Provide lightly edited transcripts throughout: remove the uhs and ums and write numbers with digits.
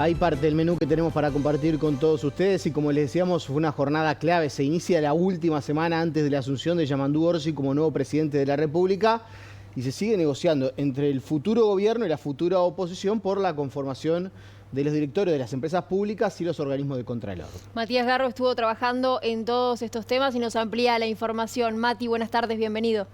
Hay parte del menú que tenemos para compartir con todos ustedes y como les decíamos fue una jornada clave. Se inicia la última semana antes de la asunción de Yamandú Orsi como nuevo presidente de la República y se sigue negociando entre el futuro gobierno y la futura oposición por la conformación de los directorios de las empresas públicas y los organismos de contralor. Matías Garro estuvo trabajando en todos estos temas y nos amplía la información. Mati, buenas tardes, bienvenido.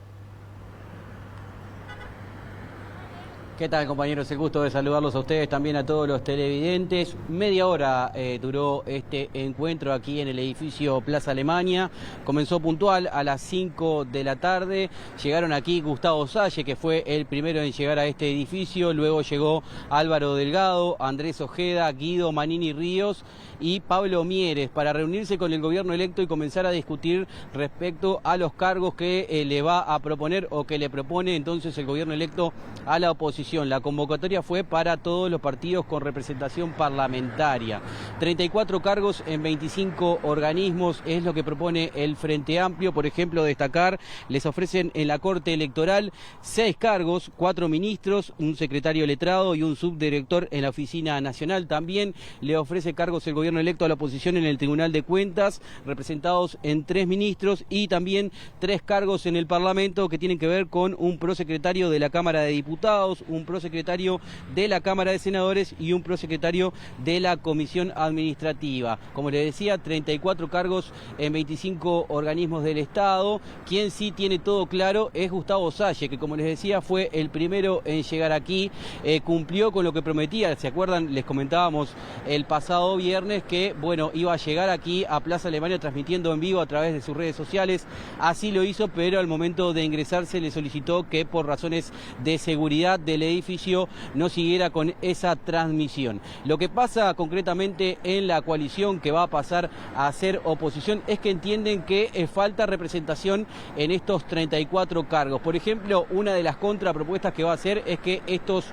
¿Qué tal, compañeros? El gusto de saludarlos a ustedes, también a todos los televidentes. Media hora duró este encuentro aquí en el edificio Plaza Alemania. Comenzó puntual a las 5 de la tarde. Llegaron aquí Gustavo Salle, que fue el primero en llegar a este edificio. Luego llegó Álvaro Delgado, Andrés Ojeda, Guido Manini Ríos y Pablo Mieres para reunirse con el gobierno electo y comenzar a discutir respecto a los cargos que le va a proponer o que le propone entonces el gobierno electo a la oposición. La convocatoria fue para todos los partidos con representación parlamentaria. 34 cargos en 25 organismos es lo que propone el Frente Amplio. Por ejemplo, destacar, les ofrecen en la Corte Electoral 6 cargos, 4 ministros, un secretario letrado y un subdirector en la Oficina Nacional. También le ofrece cargos el gobierno electo a la oposición en el Tribunal de Cuentas, representados en 3 ministros y también 3 cargos en el Parlamento que tienen que ver con un prosecretario de la Cámara de Diputados, un prosecretario de la Cámara de Senadores y un prosecretario de la Comisión Administrativa. Como les decía, 34 cargos en 25 organismos del Estado. Quien sí tiene todo claro es Gustavo Salle, que como les decía fue el primero en llegar aquí, cumplió con lo que prometía. ¿Se acuerdan? Les comentábamos el pasado viernes que, bueno, iba a llegar aquí a Plaza Alemania transmitiendo en vivo a través de sus redes sociales. Así lo hizo, pero al momento de ingresarse le solicitó que por razones de seguridad del edificio no siguiera con esa transmisión. Lo que pasa concretamente en la coalición que va a pasar a ser oposición es que entienden que falta representación en estos 34 cargos. Por ejemplo, una de las contrapropuestas que va a hacer es que estos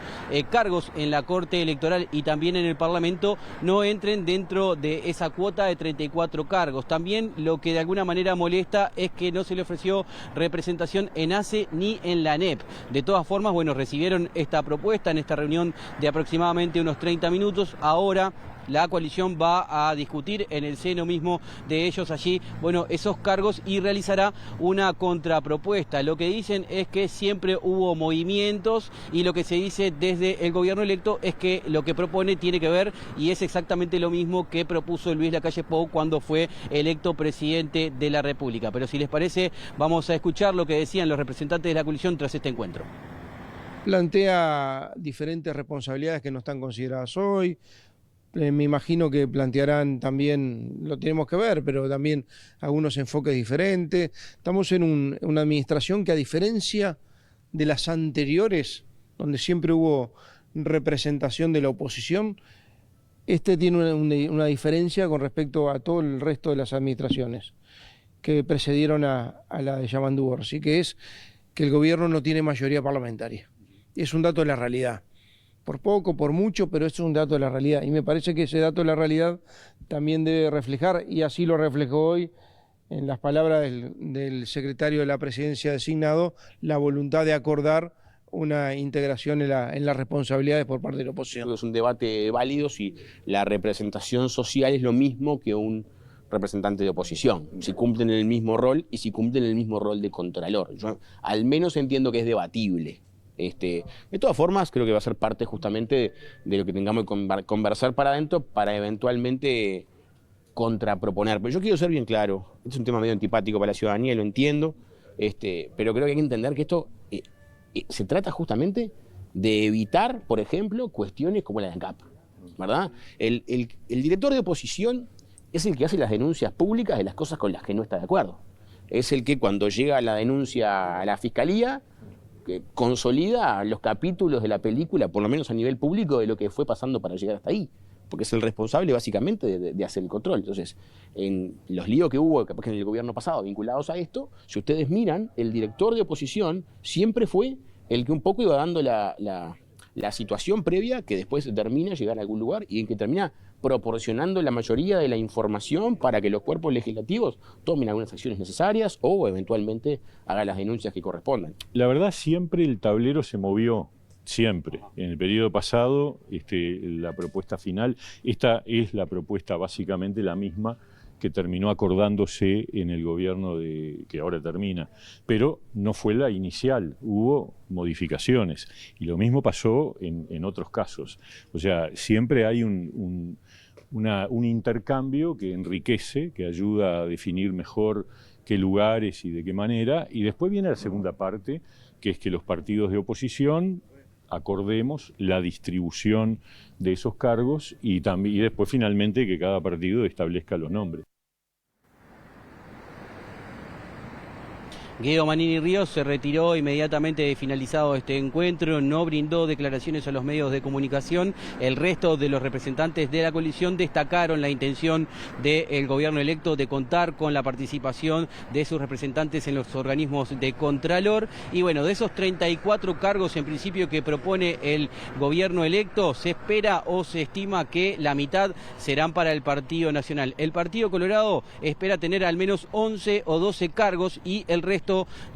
cargos en la Corte Electoral y también en el Parlamento no entren dentro de esa cuota de 34 cargos. También lo que de alguna manera molesta es que no se le ofreció representación en ACE ni en la ANEP. De todas formas, bueno, recibieron esta propuesta en esta reunión de aproximadamente unos 30 minutos. Ahora la coalición va a discutir en el seno mismo de ellos allí, bueno, esos cargos y realizará una contrapropuesta. Lo que dicen es que siempre hubo movimientos y lo que se dice desde el gobierno electo es que lo que propone tiene que ver y es exactamente lo mismo que propuso Luis Lacalle Pou cuando fue electo presidente de la República. Pero si les parece, vamos a escuchar lo que decían los representantes de la coalición tras este encuentro. Plantea diferentes responsabilidades que no están consideradas hoy. Me imagino que plantearán también, lo tenemos que ver, pero también algunos enfoques diferentes. Estamos en una administración que, a diferencia de las anteriores, donde siempre hubo representación de la oposición, tiene una diferencia con respecto a todo el resto de las administraciones que precedieron a la de Yamandú Orsi, que es que el gobierno no tiene mayoría parlamentaria. Es un dato de la realidad. Por poco, por mucho, pero es un dato de la realidad. Y me parece que ese dato de la realidad también debe reflejar, y así lo reflejó hoy en las palabras del secretario de la Presidencia designado, la voluntad de acordar una integración en las responsabilidades por parte de la oposición. Es un debate válido si la representación social es lo mismo que un representante de oposición, si cumplen el mismo rol y si cumplen el mismo rol de contralor. Yo al menos entiendo que es debatible. De todas formas, creo que va a ser parte justamente de lo que tengamos que conversar para adentro para eventualmente contraproponer. Pero yo quiero ser bien claro, este es un tema medio antipático para la ciudadanía, lo entiendo, pero creo que hay que entender que esto se trata justamente de evitar, por ejemplo, cuestiones como la de ANCAP, ¿verdad? El director de oposición es el que hace las denuncias públicas de las cosas con las que no está de acuerdo. Es el que cuando llega la denuncia a la fiscalía, que consolida los capítulos de la película, por lo menos a nivel público, de lo que fue pasando para llegar hasta ahí, porque es el responsable básicamente de hacer el control. Entonces, en los líos que hubo capaz que en el gobierno pasado vinculados a esto, si ustedes miran, el director de oposición siempre fue el que un poco iba dando la situación previa que después termina llegar a algún lugar y en que termina proporcionando la mayoría de la información para que los cuerpos legislativos tomen algunas acciones necesarias o eventualmente hagan las denuncias que correspondan. La verdad, siempre el tablero se movió siempre. En el periodo pasado, la propuesta final, esta es la propuesta básicamente la misma que terminó acordándose en el gobierno que ahora termina, pero no fue la inicial, hubo modificaciones, y lo mismo pasó en otros casos. O sea, siempre hay un intercambio que enriquece, que ayuda a definir mejor qué lugares y de qué manera, y después viene la segunda parte, que es que los partidos de oposición acordemos la distribución de esos cargos y después finalmente que cada partido establezca los nombres. Guido Manini Ríos se retiró inmediatamente de finalizado este encuentro, no brindó declaraciones a los medios de comunicación. El resto de los representantes de la coalición destacaron la intención del gobierno electo de contar con la participación de sus representantes en los organismos de Contralor. Y bueno, de esos 34 cargos en principio que propone el gobierno electo, se espera o se estima que la mitad serán para el Partido Nacional. El Partido Colorado espera tener al menos 11 o 12 cargos y el resto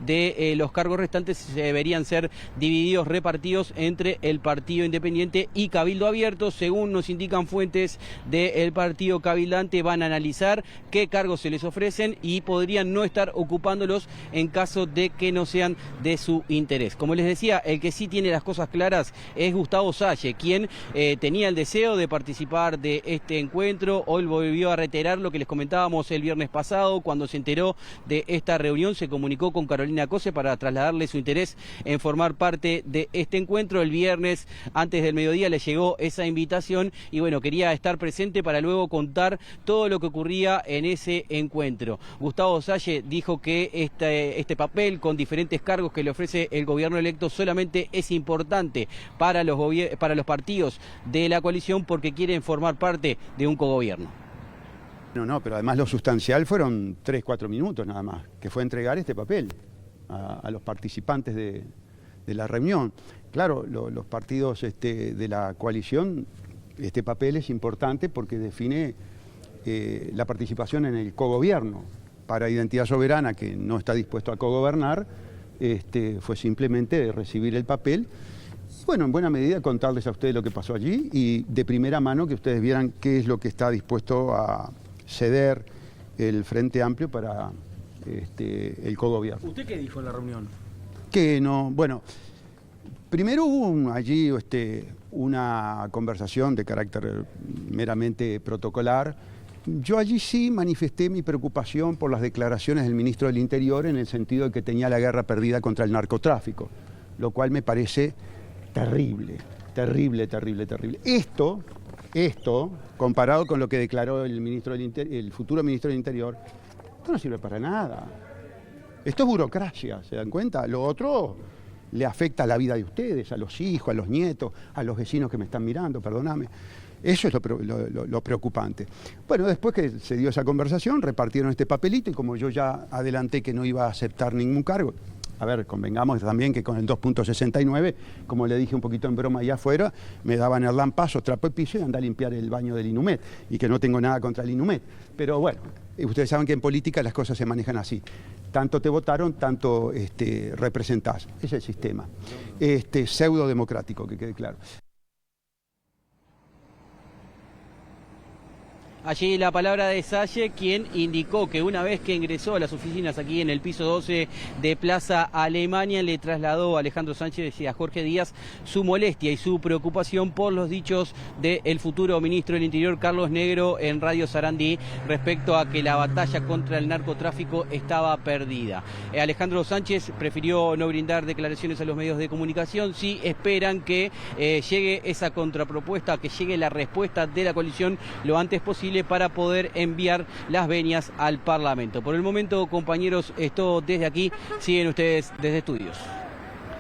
de los cargos restantes deberían ser divididos, repartidos entre el Partido Independiente y Cabildo Abierto. Según nos indican fuentes del partido cabildante, van a analizar qué cargos se les ofrecen y podrían no estar ocupándolos en caso de que no sean de su interés. Como les decía, el que sí tiene las cosas claras es Gustavo Salle, quien tenía el deseo de participar de este encuentro. Hoy volvió a reiterar lo que les comentábamos el viernes pasado. Cuando se enteró de esta reunión, se comunicó con Carolina Cose para trasladarle su interés en formar parte de este encuentro. El viernes, antes del mediodía, le llegó esa invitación y bueno, quería estar presente para luego contar todo lo que ocurría en ese encuentro. Gustavo Salle dijo que este papel con diferentes cargos que le ofrece el gobierno electo solamente es importante para los partidos de la coalición porque quieren formar parte de un cogobierno. No, pero además lo sustancial fueron 3-4 minutos nada más, que fue entregar este papel a los participantes de la reunión. Claro, los partidos de la coalición, este papel es importante porque define la participación en el cogobierno. Para Identidad Soberana, que no está dispuesto a cogobernar, fue simplemente recibir el papel. Bueno, en buena medida contarles a ustedes lo que pasó allí y de primera mano que ustedes vieran qué es lo que está dispuesto a ceder el Frente Amplio para el cogobierno. ¿Usted qué dijo en la reunión? Que no, bueno, primero hubo allí una conversación de carácter meramente protocolar. Yo allí sí manifesté mi preocupación por las declaraciones del ministro del Interior en el sentido de que tenía la guerra perdida contra el narcotráfico, lo cual me parece terrible, terrible, terrible, terrible. Esto, comparado con lo que declaró el futuro ministro del Interior, esto no sirve para nada. Esto es burocracia, ¿se dan cuenta? Lo otro le afecta a la vida de ustedes, a los hijos, a los nietos, a los vecinos que me están mirando, perdóname. Eso es lo preocupante. Bueno, después que se dio esa conversación, repartieron este papelito y como yo ya adelanté que no iba a aceptar ningún cargo, a ver, convengamos también que con el 2.69, como le dije un poquito en broma allá afuera, me daban el lampazo, trapo de piso y andá a limpiar el baño del Inumet, y que no tengo nada contra el Inumet. Pero bueno, ustedes saben que en política las cosas se manejan así. Tanto te votaron, tanto representás. Ese es el sistema. Pseudo democrático, que quede claro. Allí la palabra de Salle, quien indicó que una vez que ingresó a las oficinas aquí en el piso 12 de Plaza Alemania, le trasladó a Alejandro Sánchez y a Jorge Díaz su molestia y su preocupación por los dichos del futuro ministro del Interior, Carlos Negro, en Radio Sarandí, respecto a que la batalla contra el narcotráfico estaba perdida. Alejandro Sánchez prefirió no brindar declaraciones a los medios de comunicación. Sí esperan que llegue esa contrapropuesta, que llegue la respuesta de la coalición lo antes posible, para poder enviar las venias al Parlamento. Por el momento, compañeros, es todo desde aquí. Siguen ustedes desde estudios.